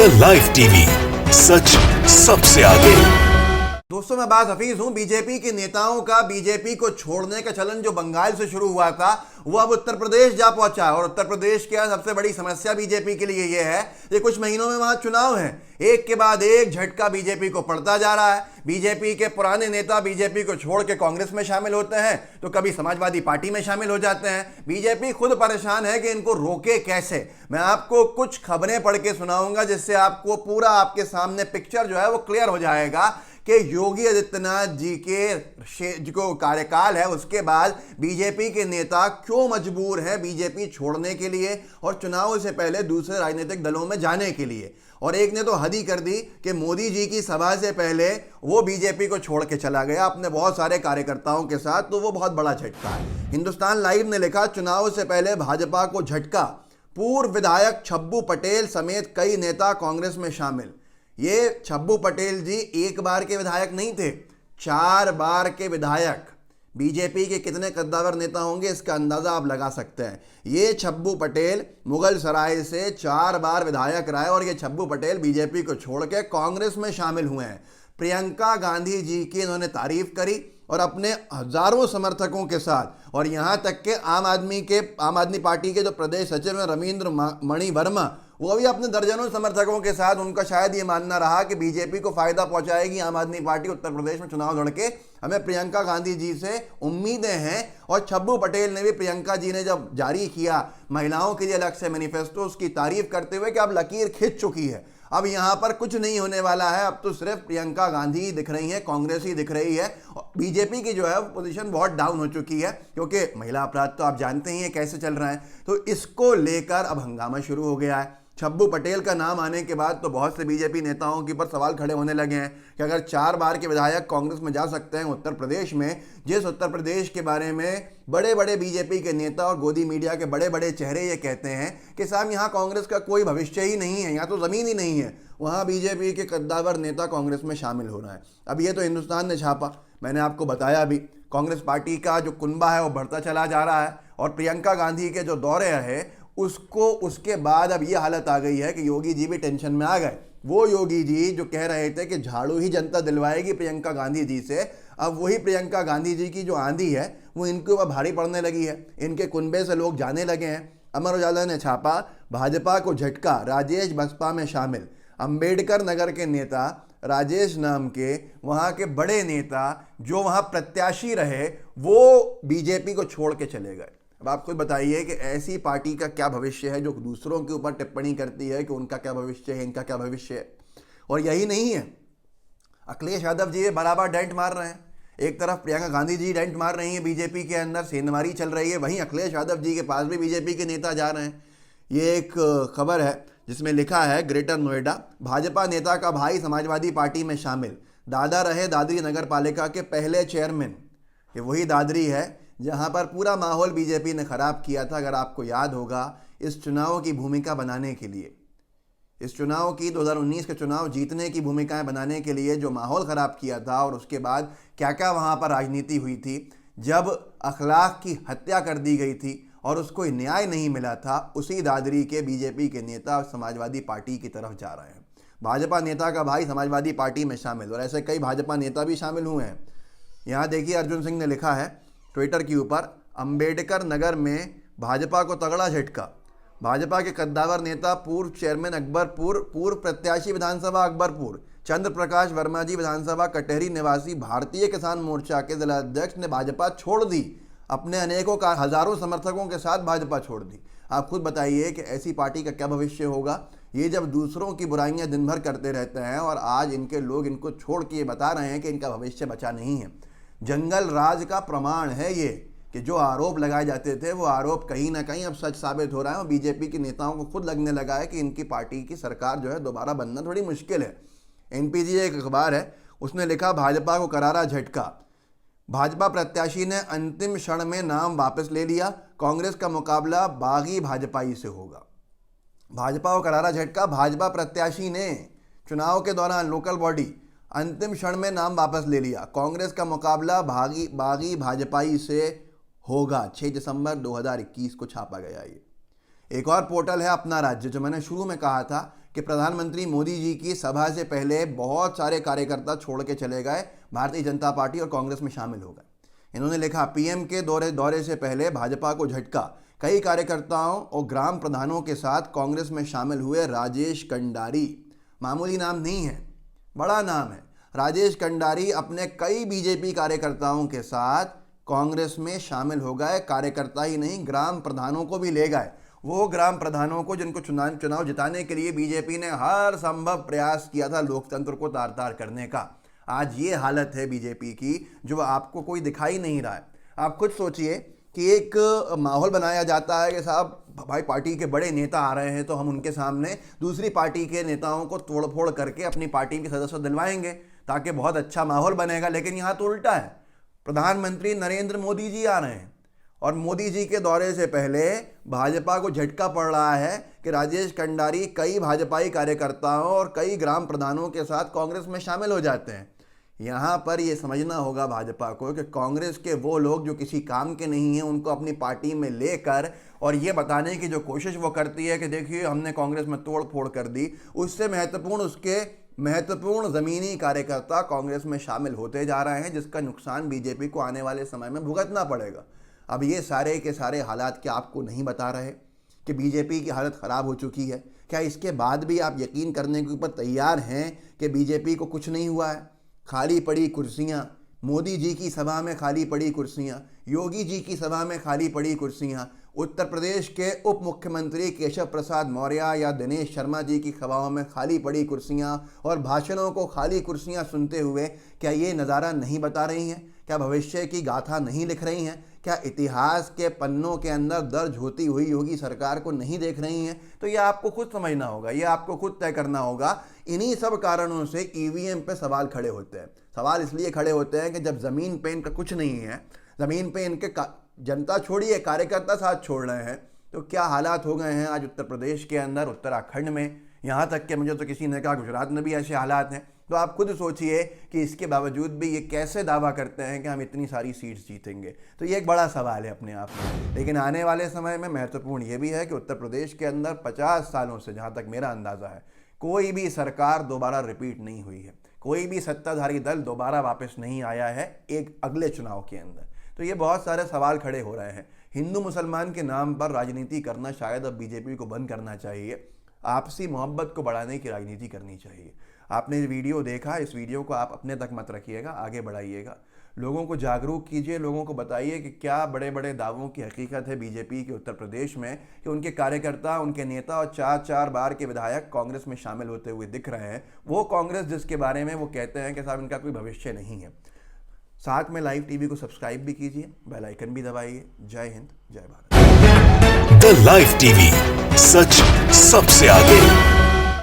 Inter live TV, सच सबसे आगे। दोस्तों, मैं बाज हफीज हूं। बीजेपी के नेताओं का बीजेपी को छोड़ने का चलन जो बंगाल से शुरू हुआ था वो अब उत्तर प्रदेश जा पहुंचा है। और उत्तर प्रदेश की सबसे बड़ी समस्या बीजेपी के लिए यह है कि कुछ महीनों में वहां चुनाव है, एक के बाद एक झटका बीजेपी को पड़ता जा रहा है। बीजेपी के पुराने नेता बीजेपी को छोड़ के कांग्रेस में शामिल होते हैं तो कभी समाजवादी पार्टी में शामिल हो जाते हैं। बीजेपी खुद परेशान है कि इनको रोके कैसे। मैं आपको कुछ खबरें पढ़ के सुनाऊंगा जिससे आपको पूरा आपके सामने पिक्चर जो है वो क्लियर हो जाएगा कि योगी आदित्यनाथ जी के जो कार्यकाल है उसके बाद बीजेपी के नेता क्यों मजबूर हैं बीजेपी छोड़ने के लिए और चुनाव से पहले दूसरे राजनीतिक दलों में जाने के लिए। और एक ने तो हद ही कर दी कि मोदी जी की सभा से पहले वो बीजेपी को छोड़ के चला गया अपने बहुत सारे कार्यकर्ताओं के साथ, तो वो बहुत बड़ा झटका है। हिंदुस्तान लाइव ने लिखा, चुनाव से पहले भाजपा को झटका, पूर्व विधायक छब्बू पटेल समेत कई नेता कांग्रेस में शामिल। ये छब्बू पटेल जी एक बार के विधायक नहीं थे, 4 बार के विधायक। बीजेपी के कितने कद्दावर नेता होंगे इसका अंदाजा आप लगा सकते हैं। ये छब्बू पटेल मुगल सराय से 4 बार विधायक रहे और ये छब्बू पटेल बीजेपी को छोड़ के कांग्रेस में शामिल हुए हैं। प्रियंका गांधी जी की इन्होंने तारीफ करी और अपने हजारों समर्थकों के साथ, और यहाँ तक के आम आदमी पार्टी के जो प्रदेश सचिव हैं रविंद्र मणि वर्मा, वो भी अपने दर्जनों समर्थकों के साथ, उनका शायद ये मानना रहा कि बीजेपी को फायदा पहुंचाएगी आम आदमी पार्टी उत्तर प्रदेश में चुनाव लड़ के, हमें प्रियंका गांधी जी से उम्मीदें हैं। और छब्बू पटेल ने भी प्रियंका जी ने जब जारी किया महिलाओं के लिए अलग से मैनिफेस्टो, उसकी तारीफ करते हुए कि अब लकीर खिंच चुकी है, अब यहाँ पर कुछ नहीं होने वाला है, अब तो सिर्फ प्रियंका गांधी ही दिख रही है, कांग्रेस ही दिख रही है। बीजेपी की जो है पोजीशन बहुत डाउन हो चुकी है क्योंकि महिला अपराध तो आप जानते ही हैं कैसे चल रहा है। तो इसको लेकर अब हंगामा शुरू हो गया है। छब्बू पटेल का नाम आने के बाद तो बहुत से बीजेपी नेताओं के ऊपर सवाल खड़े होने लगे हैं कि अगर 4 बार के विधायक कांग्रेस में जा सकते हैं उत्तर प्रदेश में, जिस उत्तर प्रदेश के बारे में बड़े बड़े बीजेपी के नेता और गोदी मीडिया के बड़े बड़े चेहरे ये कहते हैं कि साहब यहाँ कांग्रेस का कोई भविष्य ही नहीं है, यहाँ तो ज़मीन ही नहीं है, वहाँ बीजेपी के कद्दावर नेता कांग्रेस में शामिल हो रहा है। अब ये तो हिंदुस्तान ने छापा, मैंने आपको बताया अभी कांग्रेस पार्टी का जो कुनबा है वो बढ़ता चला जा रहा है। और प्रियंका गांधी के जो दौरे रहे उसके बाद अब ये हालत आ गई है कि योगी जी भी टेंशन में आ गए। वो योगी जी जो कह रहे थे कि झाड़ू ही जनता दिलवाएगी प्रियंका गांधी जी से, अब वही प्रियंका गांधी जी की जो आंधी है वो इनके ऊपर भारी पड़ने लगी है, इनके कुनबे से लोग जाने लगे हैं। अमर उजाला ने छापा, भाजपा को झटका, राजेश बसपा में शामिल। अंबेडकर नगर के नेता राजेश नाम के वहाँ के बड़े नेता जो वहाँ प्रत्याशी रहे वो बीजेपी को छोड़ के चले गए। अब आप खुद बताइए कि ऐसी पार्टी का क्या भविष्य है जो दूसरों के ऊपर टिप्पणी करती है कि उनका क्या भविष्य है, इनका क्या भविष्य है। और यही नहीं है, अखिलेश यादव जी बराबर डेंट मार रहे हैं। एक तरफ प्रियंका गांधी जी डेंट मार रही हैं, बीजेपी के अंदर सेंधमारी चल रही है, वहीं अखिलेश यादव जी के पास भी बीजेपी के नेता जा रहे हैं। ये एक खबर है जिसमें लिखा है, ग्रेटर नोएडा, भाजपा नेता का भाई समाजवादी पार्टी में शामिल, दादा रहे दादरी नगर पालिका के पहले चेयरमैन। ये वही दादरी है जहां पर पूरा माहौल बीजेपी ने खराब किया था। अगर आपको याद होगा, इस चुनाव की भूमिका बनाने के लिए, इस चुनाव की 2019 के चुनाव जीतने की भूमिकाएं बनाने के लिए जो माहौल ख़राब किया था और उसके बाद क्या क्या वहां पर राजनीति हुई थी, जब अखलाक की हत्या कर दी गई थी और उसको न्याय नहीं मिला था, उसी दादरी के बीजेपी के नेता समाजवादी पार्टी की तरफ जा रहे हैं। भाजपा नेता का भाई समाजवादी पार्टी में शामिल, और ऐसे कई भाजपा नेता भी शामिल हुए हैं। यहाँ देखिए, अर्जुन सिंह ने लिखा है ट्विटर के ऊपर, अंबेडकर नगर में भाजपा को तगड़ा झटका, भाजपा के कद्दावर नेता पूर्व चेयरमैन अकबरपुर, पूर्व प्रत्याशी विधानसभा अकबरपुर चंद्र प्रकाश वर्मा जी विधानसभा कटहरी निवासी भारतीय किसान मोर्चा के जिलाध्यक्ष ने भाजपा छोड़ दी, अपने अनेकों का हजारों समर्थकों के साथ भाजपा छोड़ दी। आप खुद बताइए कि ऐसी पार्टी का क्या भविष्य होगा, ये जब दूसरों की बुराइयां दिन भर करते रहते हैं और आज इनके लोग इनको छोड़ के ये बता रहे हैं कि इनका भविष्य बचा नहीं है। जंगल राज का प्रमाण है ये कि जो आरोप लगाए जाते थे वो आरोप कहीं ना कहीं अब सच साबित हो रहा है और बीजेपी के नेताओं को खुद लगने लगा है कि इनकी पार्टी की सरकार जो है दोबारा बनना थोड़ी मुश्किल है। एनपीटीआई एक अखबार है, उसने लिखा, भाजपा को करारा झटका, भाजपा प्रत्याशी ने अंतिम क्षण में नाम वापस ले लिया, कांग्रेस का मुकाबला बागी भाजपाई से होगा। भाजपा को करारा झटका, भाजपा प्रत्याशी ने चुनाव के दौरान लोकल बॉडी अंतिम क्षण में नाम वापस ले लिया, कांग्रेस का मुकाबला बागी भाजपाई से होगा। 6 दिसंबर 2021 को छापा गया। ये एक और पोर्टल है अपना राज्य, जो मैंने शुरू में कहा था कि प्रधानमंत्री मोदी जी की सभा से पहले बहुत सारे कार्यकर्ता छोड़ के चले गए, भारतीय जनता पार्टी और कांग्रेस में शामिल हो गए। इन्होंने लिखा, पीएम के दौरे से पहले भाजपा को झटका, कई कार्यकर्ताओं और ग्राम प्रधानों के साथ कांग्रेस में शामिल हुए राजेश कंडारी। मामूली नाम नहीं है, बड़ा नाम है। राजेश कंडारी अपने कई बीजेपी कार्यकर्ताओं के साथ कांग्रेस में शामिल हो गए। कार्यकर्ता ही नहीं, ग्राम प्रधानों को भी ले गए। वो ग्राम प्रधानों को जिनको चुनाव जिताने के लिए बीजेपी ने हर संभव प्रयास किया था लोकतंत्र को तार तार करने का। आज ये हालत है बीजेपी की जो आपको कोई दिखाई नहीं रहा है। आप खुद सोचिए कि एक माहौल बनाया जाता है कि साहब भाई पार्टी के बड़े नेता आ रहे हैं तो हम उनके सामने दूसरी पार्टी के नेताओं को तोड़ फोड़ करके अपनी पार्टी के सदस्य दिलवाएंगे ताकि बहुत अच्छा माहौल बनेगा। लेकिन यहाँ तो उल्टा है। प्रधानमंत्री नरेंद्र मोदी जी आ रहे हैं और मोदी जी के दौरे से पहले भाजपा को झटका पड़ रहा है कि राजेश कंडारी कई भाजपाई कार्यकर्ताओं और कई ग्राम प्रधानों के साथ कांग्रेस में शामिल हो जाते हैं। यहाँ पर ये समझना होगा भाजपा को कि कांग्रेस के वो लोग जो किसी काम के नहीं हैं उनको अपनी पार्टी में लेकर और ये बताने की जो कोशिश वो करती है कि देखिए हमने कांग्रेस में तोड़ फोड़ कर दी, उससे महत्वपूर्ण ज़मीनी कार्यकर्ता कांग्रेस में शामिल होते जा रहे हैं, जिसका नुकसान बीजेपी को आने वाले समय में भुगतना पड़ेगा। अब ये सारे के सारे हालात क्या आपको नहीं बता रहे कि बीजेपी की हालत ख़राब हो चुकी है? क्या इसके बाद भी आप यकीन करने के ऊपर तैयार हैं कि बीजेपी को कुछ नहीं हुआ है? खाली पड़ी कुर्सियां, मोदी जी की सभा में खाली पड़ी कुर्सियां, योगी जी की सभा में खाली पड़ी कुर्सियां, उत्तर प्रदेश के उप मुख्यमंत्री केशव प्रसाद मौर्य या दिनेश शर्मा जी की सभाओं में खाली पड़ी कुर्सियां और भाषणों को खाली कुर्सियां सुनते हुए क्या ये नज़ारा नहीं बता रही हैं? क्या भविष्य की गाथा नहीं लिख रही हैं? क्या इतिहास के पन्नों के अंदर दर्ज होती हुई योगी सरकार को नहीं देख रही हैं? तो ये आपको खुद समझना होगा, ये आपको खुद तय करना होगा। इन्हीं सब कारणों से ईवीएम पे सवाल खड़े होते हैं। सवाल इसलिए खड़े होते हैं कि जब ज़मीन पे इनका कुछ नहीं है, ज़मीन पे इनके जनता छोड़िए कार्यकर्ता साथ छोड़ रहे हैं, तो क्या हालात हो गए हैं आज उत्तर प्रदेश के अंदर, उत्तराखंड में, यहाँ तक कि मुझे तो किसी ने कहा गुजरात में भी ऐसे हालात हैं। तो आप खुद सोचिए कि इसके बावजूद भी ये कैसे दावा करते हैं कि हम इतनी सारी सीट्स जीतेंगे। तो ये एक बड़ा सवाल है अपने आप में। लेकिन आने वाले समय में महत्वपूर्ण ये भी है कि उत्तर प्रदेश के अंदर 50 सालों से, जहाँ तक मेरा अंदाज़ा है, कोई भी सरकार दोबारा रिपीट नहीं हुई है, कोई भी सत्ताधारी दल दोबारा वापस नहीं आया है एक अगले चुनाव के अंदर। तो ये बहुत सारे सवाल खड़े हो रहे हैं। हिंदू मुसलमान के नाम पर राजनीति करना शायद अब बीजेपी को बंद करना चाहिए। आपसी मोहब्बत को बढ़ाने की राजनीति करनी चाहिए। आपने ये वीडियो देखा, इस वीडियो को आप अपने तक मत रखिएगा, आगे बढ़ाइएगा, लोगों को जागरूक कीजिए, लोगों को बताइए कि क्या बड़े बड़े दावों की हकीकत है बीजेपी के उत्तर प्रदेश में कि उनके कार्यकर्ता, उनके नेता और 4-4 बार के विधायक कांग्रेस में शामिल होते हुए दिख रहे हैं। वो कांग्रेस जिसके बारे में वो कहते हैं कि साहब इनका कोई भविष्य नहीं है। साथ में लाइव टीवी को सब्सक्राइब भी कीजिए, बेल आइकन भी दबाइए। जय हिंद, जय भारत। द लाइव टीवी, सच सबसे आगे।